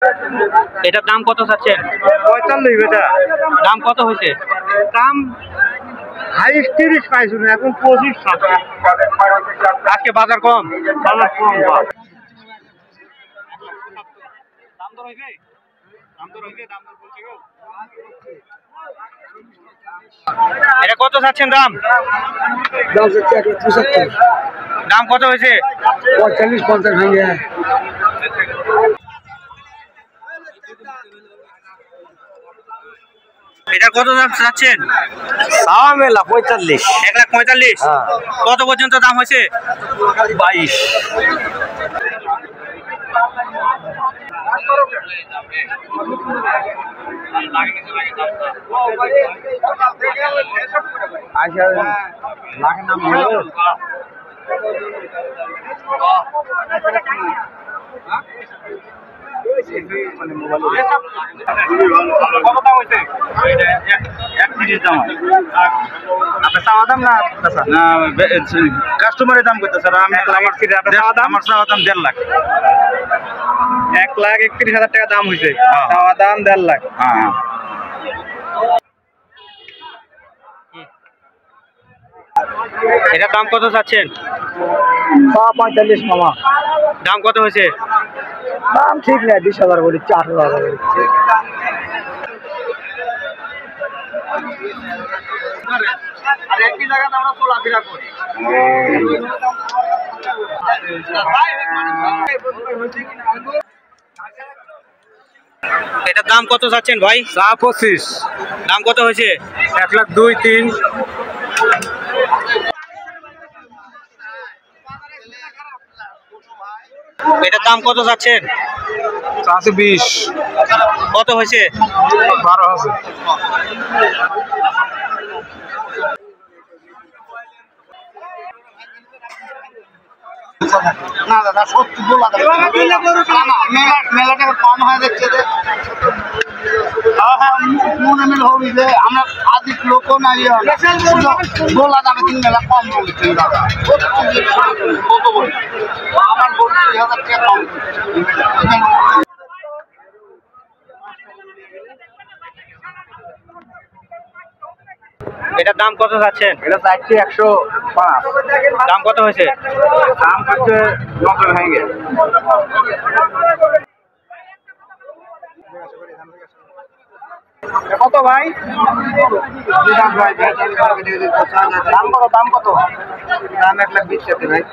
এটার দাম কত চাচ্ছেন? 45 বেটা। দাম কত হয়েছে? দাম হাইস্ট 30 পাইছো না, এখন 25 টাকা। আজকে বাজার কম? বাজার কম। দাম দর হইবে? এটা কত চাচ্ছেন দাম? দাম কত হয়েছে? 45-50 ভেঙে। এটার কত দাম চাচ্ছেন? মেলা 45। 1,45,000। কত পর্যন্ত দাম হয়েছে? 22। লাখের নাম কাস্টমারের দাম করতে স্যার, আমি আমার চাওয়া দাম 1.5 লাখ। 1,31,000 টাকা দাম হয়েছে, চাওয়া দাম 1.5 লাখ। এটার দাম কত চাচ্ছেন? 45 মামা। দাম কত হয়েছে? দাম ঠিক নেই, 20,000 বলি, 18,000 বলি। এটার দাম কত চাচ্ছেন ভাই? 25। দাম কত হয়েছে? 1,02,3। এটার দাম কত চাচ্ছেন? 20। কত হয়েছে? 12,000। না দাদা, সত্যি বলা মেলাটা কম হয় দেখছে যে। হ্যাঁ, মনে মিল হবি যে আমরা আদিক লোকও নাই, বলা যাবে তিন মেলা কম বলছেন দাদা। কত বলছি আমার 32,000 টাকা কম। এটার দাম কত চাচ্ছেন? এটা চাইছি 105। দাম কত হয়েছে? দাম হচ্ছে 90 ভেঙে। কত ভাই? দাম কত? দাম কত? দাম 1,20,000 টাকা ভাই।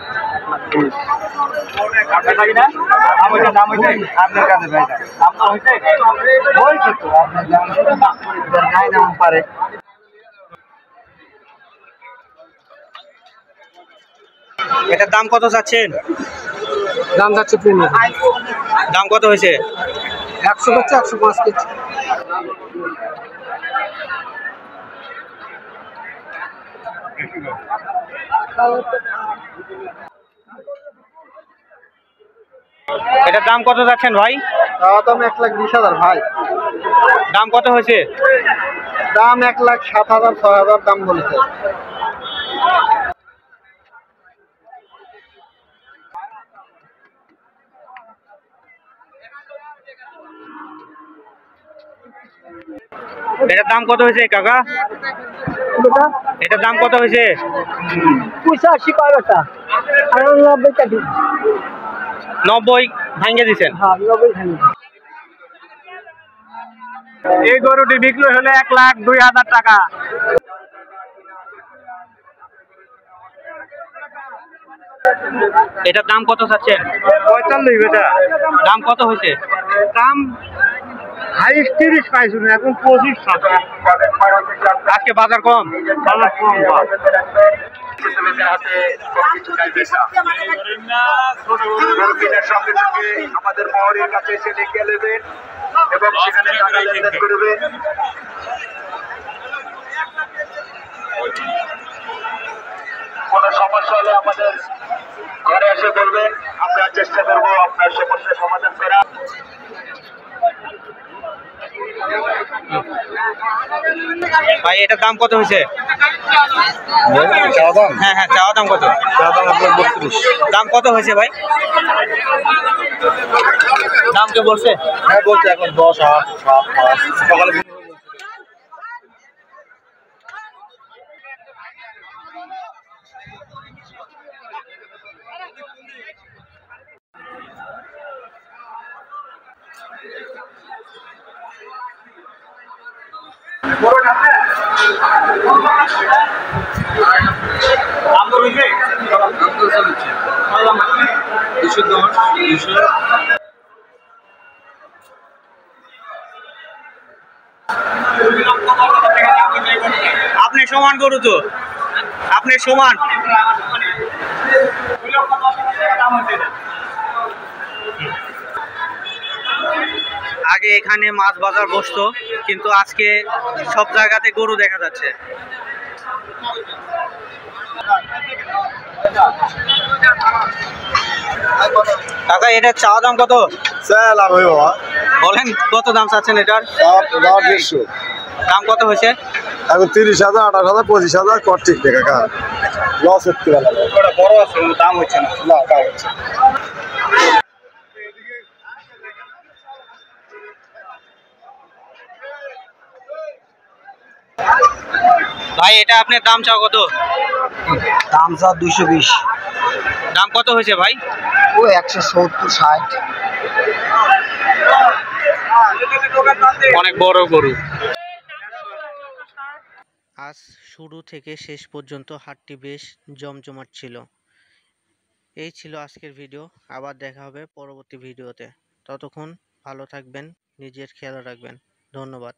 আপনার কাছে না? দাম হয়েছে আপনার কাছে ভাই। দাম তো হয়েছে তো, আপনার দাম নাই দাম পারে। এটার দাম কত চাচ্ছেন? দাম যাচ্ছে 15। দাম কত হয়েছে? 100 হচ্ছে, 105 কেজি। এটার দাম কত যাচ্ছেন ভাই? দাম 1,20,000 ভাই। দাম কত হয়েছে? দাম 1,07,000 6,000 দাম বলেছে। এটার দাম কত হয়েছে কাকা? এটার দাম কত হয়েছে? 85 পারোটা আর 90 টাকা। 90 ভাঙিয়ে দিচ্ছেন? হ্যাঁ, 90 ভাঙিয়ে। এই গরুটি বিক্রি হলে 1,02,000 টাকা। এটার দাম কত চাচ্ছেন? 45 বেটা। দাম কত হয়েছে? দাম হাইস্ট 30 পাইছো না, এখন 25 টাকা। আজকে বাজার কম? বাজার কম। আমাদের মহরের কাছে এসে লিখে নেবেন এবং সেখানে টাকা লেনদেন করবেন। কোনো সমস্যা হলে আমাদের ঘরে এসে বলবেন, আমরা চেষ্টা করবো আপনার সমস্যার সমাধান করা। ভাই এটার দাম কত হয়েছে? হ্যাঁ হ্যাঁ, চাওয়া দাম কত? দাম কত হয়েছে ভাই? দাম কে বলছে? হ্যাঁ বলছে এখন 10, 8, 7, 5 সকালে। আপনি সমান গরু তো, আপনি সমান। আগে এখানে মাছ বাজার বসতো, কিন্তু আজকে সব জায়গাতে গরু দেখা যাচ্ছে। কাকা, এটা চাওয়া দাম কত? বলেন কত দাম চাচ্ছেন এটার? 150। দাম কত হয়েছে? এখন 30,000, 28,000, 25,000 কর ঠিক নেই কাকা। লস হচ্ছে বড় আছে, দাম হচ্ছে না। না, দাম হচ্ছে। ভাই, এটা আপনার দাম চাও কত? দাম স্যার 220। দাম কত হয়েছে ভাই? ও 170, 60। অনেক বড় গরু। আজ শুরু থেকে শেষ পর্যন্ত হাটটি বেশ জমজমাট ছিল। এই ছিল আজকের ভিডিও। আবার দেখা হবে পরবর্তী ভিডিওতে। ততক্ষণ ভালো থাকবেন, নিজের খেয়াল রাখবেন। ধন্যবাদ।